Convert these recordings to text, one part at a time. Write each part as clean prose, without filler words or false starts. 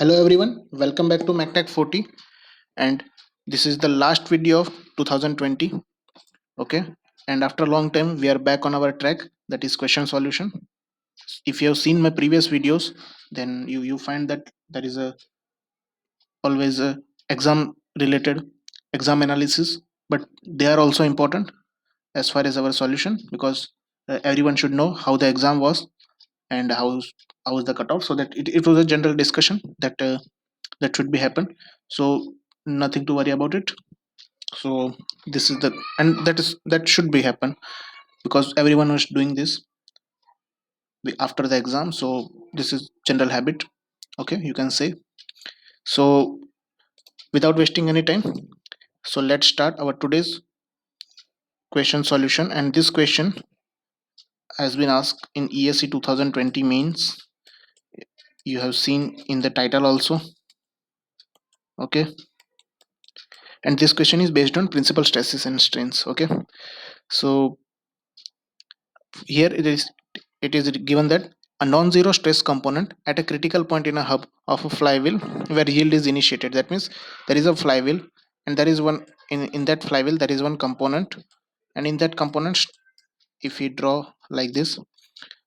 Hello everyone, welcome back to MacTech 40, and this is the last video of 2020. Okay, and after a long time we are back on our track, that is question solution. If you have seen my previous videos, then you find that there is a always a exam related exam analysis, but they are also important as far as our solution, because everyone should know how the exam was and how's the cutoff, so that it was a general discussion that should be happen. So nothing to worry about it. So this is the, and that should be happen because everyone was doing this after the exam. So this is general habit, okay, you can say. So without wasting any time, so let's start our today's question solution. And this question has been asked in ESC 2020 means, you have seen in the title also, okay. And this question is based on principal stresses and strains, okay. So here it is given that a non-zero stress component at a critical point in a hub of a flywheel where yield is initiated. That means there is a flywheel, and there is one in that flywheel there is one component, and in that component, if we draw like this,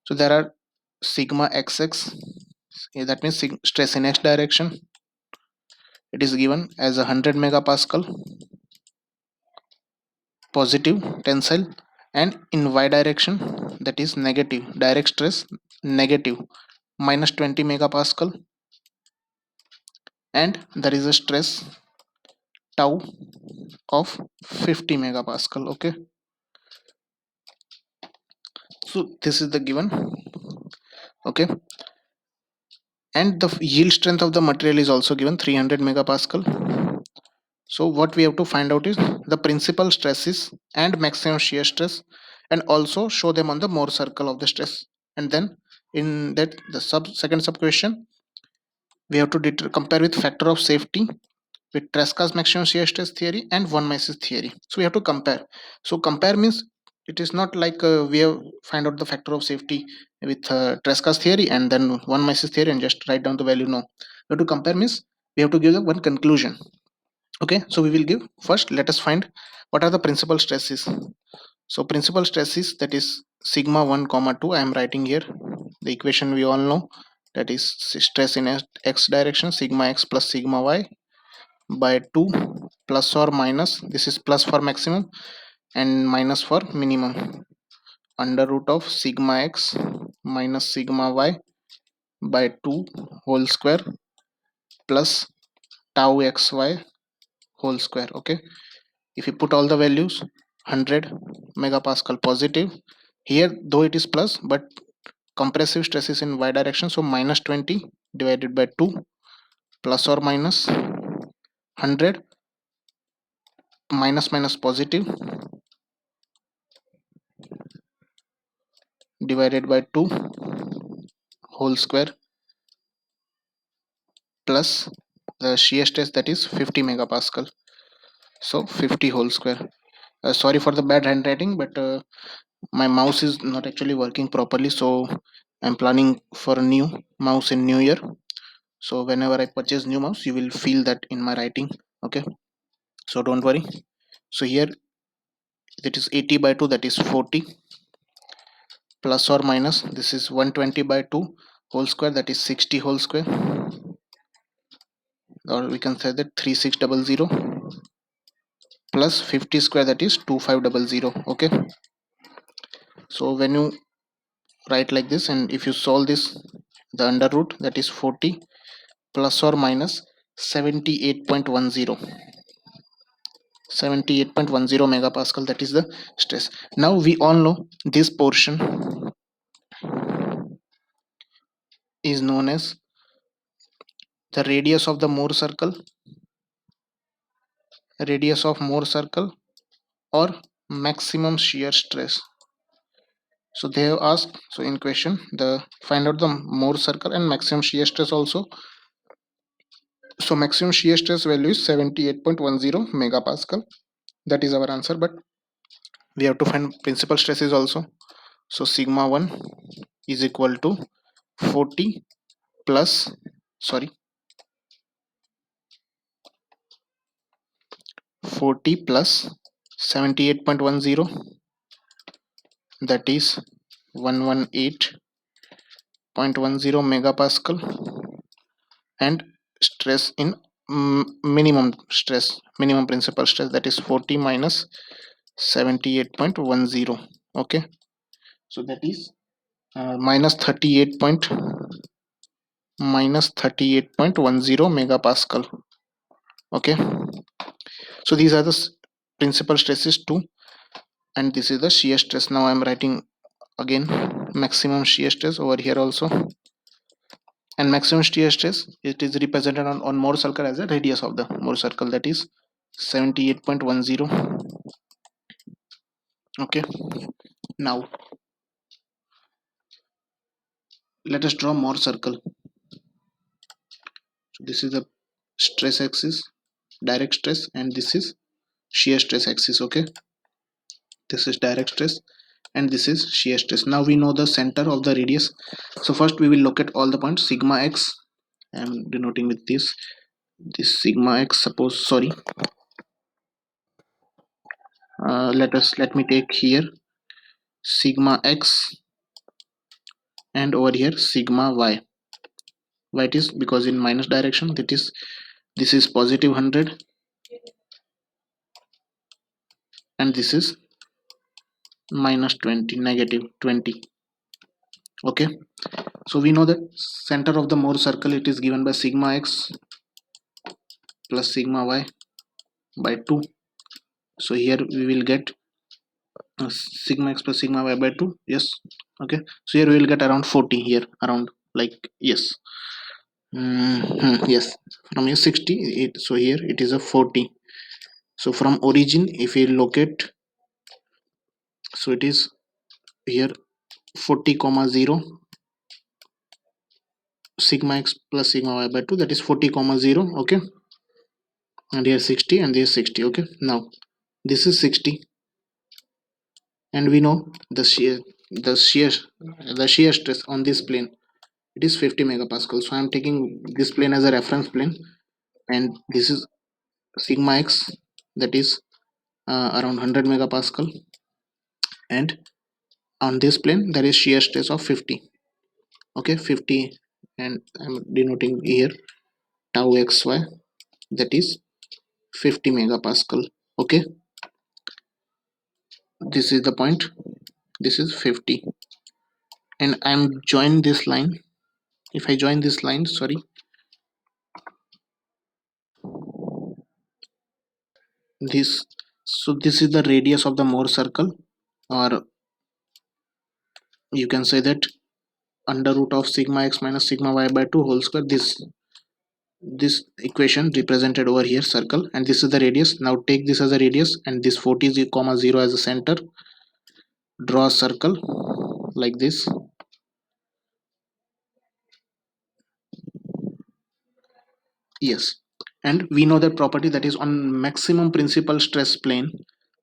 so there are sigma xx, that means stress in x direction. It is given as 100 megapascal positive tensile, and in y direction, that is negative direct stress, negative minus 20 megapascal, and there is a stress tau of 50 megapascal, okay. So this is the given, okay. And the yield strength of the material is also given 300 megapascal. So what we have to find out is the principal stresses and maximum shear stress, and also show them on the Mohr circle of the stress. And then in that the second sub question, we have to compare with factor of safety with Tresca's maximum shear stress theory and von Mises theory. So we have to compare. So compare means it is not like we have find out the factor of safety with Tresca's theory and then von Mises theory and just write down the value. No, we have to compare means we have to give the one conclusion. Okay, so we will give first. Let us find what are the principal stresses. So principal stresses, that is sigma 1 comma 2. I am writing here the equation we all know, that is stress in x direction, sigma x plus sigma y by 2 plus or minus, this is plus for maximum and minus for minimum, under root of sigma x minus sigma y by 2 whole square plus tau xy whole square, okay. If you put all the values, 100 megapascal positive here, though it is plus, but compressive stress is in y direction, so minus 20 divided by 2 plus or minus 100 minus minus positive divided by 2 whole square plus the shear stress, that is 50 megapascal, so 50 whole square. Sorry for the bad handwriting, but my mouse is not actually working properly, so I'm planning for a new mouse in new year. So whenever I purchase new mouse, you will feel that in my writing, okay. So don't worry. So here that is 80 by 2, that is 40 plus or minus, this is 120 by 2 whole square, that is 60 whole square, or we can say that 3600 plus 50 square, that is 2500, okay. So when you write like this, and if you solve this, the under root, that is 40 plus or minus 78.10 megapascal, that is the stress. Now we all know this portion is known as the radius of the Mohr circle, radius of Mohr circle, or maximum shear stress. So they have asked, so in question, the find out the Mohr circle and maximum shear stress also. So maximum shear stress value is 78.10 megapascal. That is our answer, but we have to find principal stresses also. So sigma 1 is equal to 40 plus, sorry, 40 plus 78.10, that is 118.10 megapascal, and stress in minimum principal stress, that is 40 minus 78.10. Okay, so that is minus 38.10 megapascal. Okay, so these are the principal stresses too, and this is the shear stress. Now I am writing again maximum shear stress over here also, and maximum shear stress, it is represented on Mohr circle as a radius of the Mohr circle, that is 78.10. Okay, now let us draw Mohr circle. So this is the stress axis, direct stress, and this is shear stress axis. Okay, this is direct stress and this is shear stress. Now we know the center of the radius, so first we will look at all the points. Sigma x, I am denoting with this sigma x, suppose, sorry, let me take here sigma x, and over here sigma y. Why it is? Because in minus direction, that is, this is positive 100 and this is minus 20, negative 20. Okay, so we know that center of the Mohr circle, it is given by sigma x plus sigma y by 2. So here we will get sigma x plus sigma y by 2. Yes. Okay, so here we will get around 40 here, around, like, yes. Yes, from here 60 so here it is a 40. So from origin, if we locate, so it is here 40 comma 0 sigma x plus sigma y by 2, that is 40 comma 0. Okay, and here 60 and this 60. Okay, now this is 60, and we know the shear stress on this plane, it is 50 megapascal. So I am taking this plane as a reference plane, and this is sigma x, that is around 100 megapascal, and on this plane there is shear stress of 50. Okay, 50, and I'm denoting here tau xy, that is 50 megapascal. Okay, this is the point, this is 50, and I'm join this line. If I join this line, sorry, this, so this is the radius of the Mohr circle, or you can say that under root of sigma x minus sigma y by 2 whole square. This equation represented over here circle, and this is the radius. Now take this as a radius and this 40 comma 0 as a center. Draw a circle like this. Yes, and we know that property, that is on maximum principal stress plane.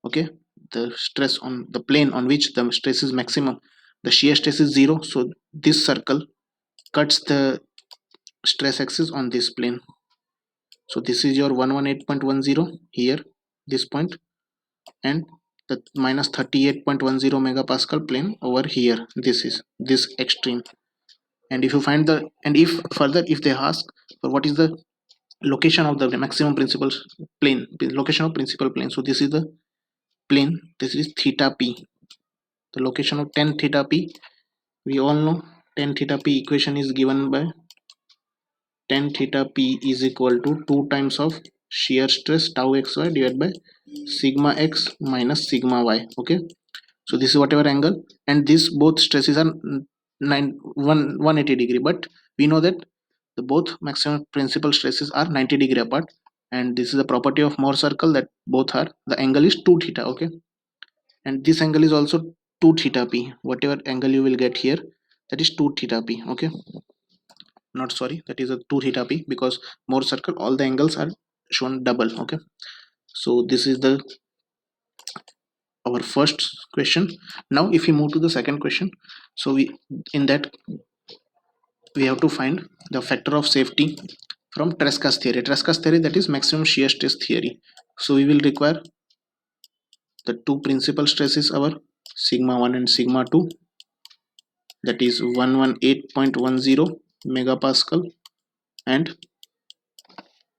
Okay, the stress on the plane on which the stress is maximum, the shear stress is 0. So this circle cuts the stress axis on this plane. So this is your 118.10 here, this point, and the minus 38.10 megapascal plane over here, this is this extreme. And if you find the, and if further, if they ask for what is the location of the maximum principal plane, location of principal plane, so this is the plane, this is theta p, the location of tan theta p. We all know tan theta p equation is given by tan theta p is equal to 2 times of shear stress tau xy divided by sigma x minus sigma y. Okay, so this is whatever angle, and this both stresses are 180 degree, but we know that the both maximum principal stresses are 90-degree apart, and this is the property of Mohr circle, that both are, the angle is 2 theta. Okay, and this angle is also 2 theta p, whatever angle you will get here, that is 2 theta p. Okay, not, sorry, that is a 2 theta p, because Mohr circle all the angles are shown double. Okay, so this is the our first question. Now if we move to the second question, so we, in that, we have to find the factor of safety from Tresca's theory. Tresca's theory, that is maximum shear stress theory. So we will require the two principal stresses, our sigma 1 and sigma 2, that is 118.10 megapascal, and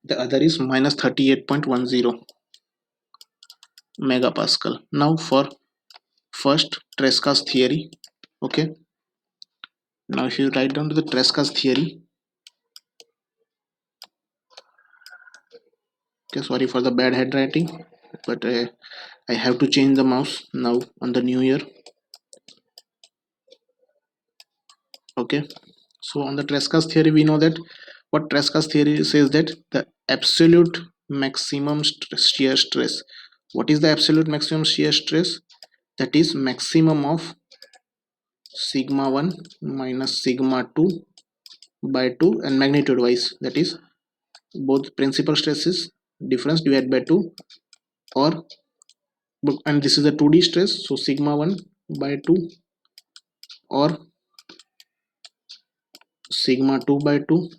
the other is minus 38.10 megapascal. Now for first Tresca's theory. Okay, now if you write down to the Tresca's theory. Okay, sorry for the bad handwriting, but I have to change the mouse now on the new year. Okay, so on the Tresca's theory, we know that what Tresca's theory says, that the absolute maximum shear stress. What is the absolute maximum shear stress? That is maximum of sigma 1 minus sigma 2 by 2, and magnitude wise, that is both principal stresses difference divided by 2, or and this is a 2D stress, so sigma 1 by 2 or sigma 2 by 2,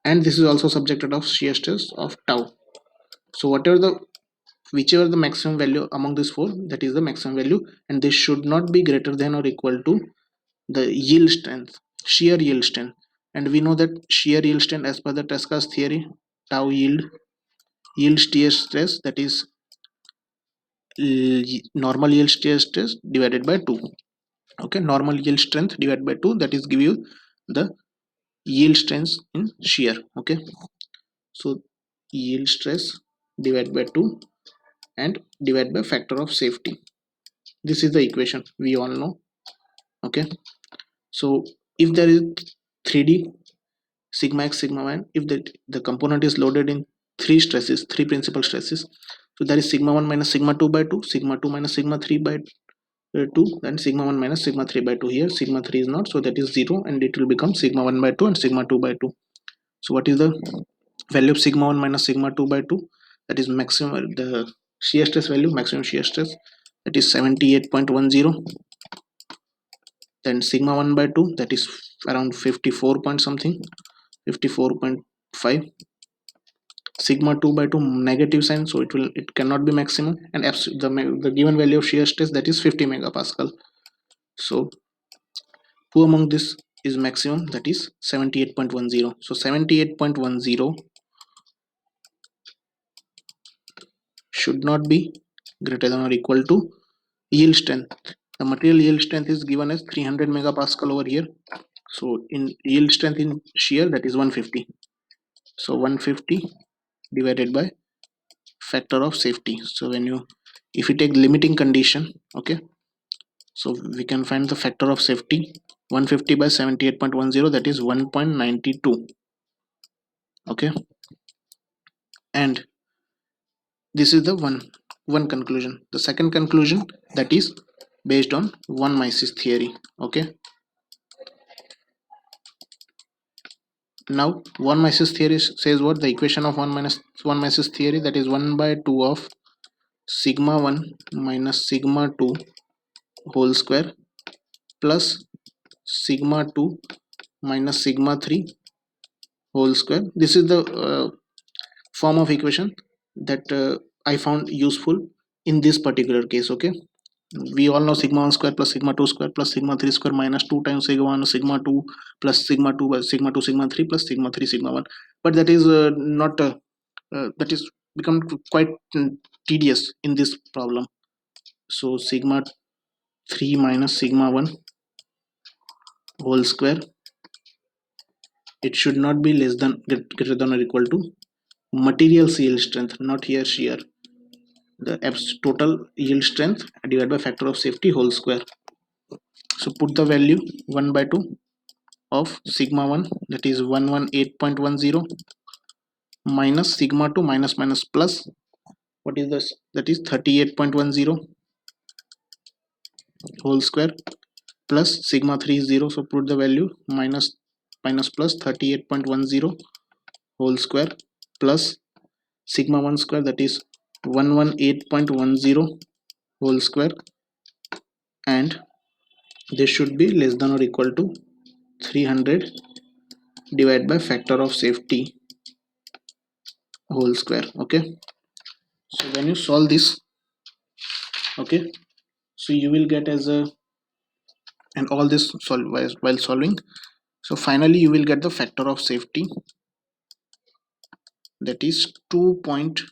and this is also subjected of shear stress of tau. So whichever the maximum value among these four, that is the maximum value, and this should not be greater than or equal to the yield strength, shear yield strength. And we know that shear yield strength, as per the Tresca's theory, tau yield shear stress, that is normal yield shear stress divided by 2. Okay, normal yield strength divided by 2, that is give you the yield strength in shear. Okay, so yield stress divided by 2 and divided by factor of safety. This is the equation we all know. Okay, so if there is 3D sigma x sigma y, if the component is loaded in three principal stresses, so there is sigma 1 minus sigma 2 by 2, sigma 2 minus sigma 3 by 2, and sigma 1 minus sigma 3 by 2. Here sigma 3 is not, so that is 0, and it will become sigma 1 by 2 and sigma 2 by 2. So what is the value of sigma 1 minus sigma 2 by 2? That is maximum, the shear stress value, maximum shear stress, that is 78.10. Then sigma 1 by 2, that is around 54 point something, 54.5. Sigma 2 by 2 negative sign, so it cannot be maximum, and the given value of shear stress, that is 50 megapascal. So who among this is maximum? That is 78.10. So 78.10 should not be greater than or equal to yield strength. The material yield strength is given as 300 megapascal over here. So in yield strength in shear, that is 150. So 150 divided by factor of safety. So if you take limiting condition, okay, so we can find the factor of safety. 150 by 78.10, that is 1.92. Okay, and this is the one conclusion. The second conclusion, that is based on one Mises theory. Okay, now one Mises theory says what? The equation of one Mises theory, that is 1 by 2 of sigma 1 minus sigma 2 whole square plus sigma 2 minus sigma 3 whole square. This is the form of equation that I found useful in this particular case. Okay, we all know sigma 1 square plus sigma 2 square plus sigma 3 square minus 2 times sigma 1 sigma 2 plus sigma 2 by sigma 2 sigma 3 plus sigma 3 sigma 1. But that is not that is become quite tedious in this problem. So sigma 3 minus sigma 1 whole square, it should not be less than greater than or equal to material yield strength, not here shear, the total yield strength divided by factor of safety whole square. So put the value 1 by 2 of sigma 1, that is 118.10 minus sigma 2 minus plus, what is this? That is 38.10 whole square plus sigma 3 is 0, so put the value minus plus 38.10 whole square plus sigma 1 square, that is 118.10 whole square, and this should be less than or equal to 300 divided by factor of safety whole square. Okay, So when you solve this, okay, so you will get as a, and all this solve while solving, so finally you will get the factor of safety, that is 2.12.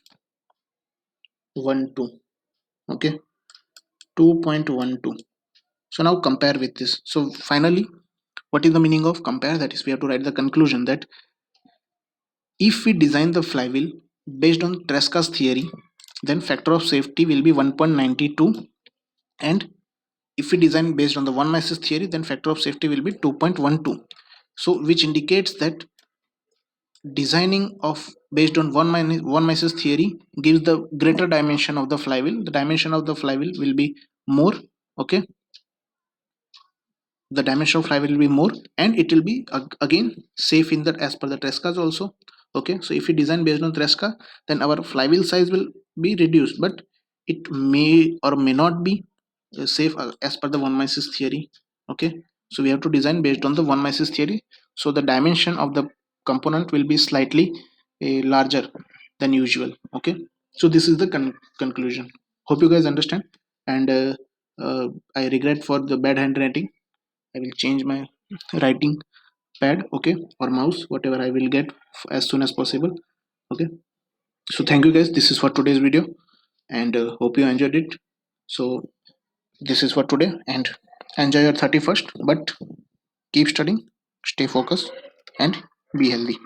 Okay, 2.12. So now compare with this. So finally, what is the meaning of compare? That is, we have to write the conclusion that if we design the flywheel based on Tresca's theory, then factor of safety will be 1.92, and if we design based on the one masses theory, then factor of safety will be 2.12. So which indicates that designing of based on one masses theory gives the greater dimension of the flywheel. The dimension of the flywheel will be more. Okay, the dimension of flywheel will be more, and it will be again safe in that as per the Tresca's also. Okay, so if we design based on Tresca, then our flywheel size will be reduced, but it may or may not be safe as per the one masses theory. Okay, so we have to design based on the one masses theory, so the dimension of the component will be slightly larger than usual. Okay, so this is the conclusion. Hope you guys understand, and I regret for the bad handwriting. I will change my writing pad, okay, or mouse, whatever I will get as soon as possible. Okay, so thank you guys, this is for today's video, and hope you enjoyed it. So this is for today, and enjoy your 31st, but keep studying, stay focused, and be healthy.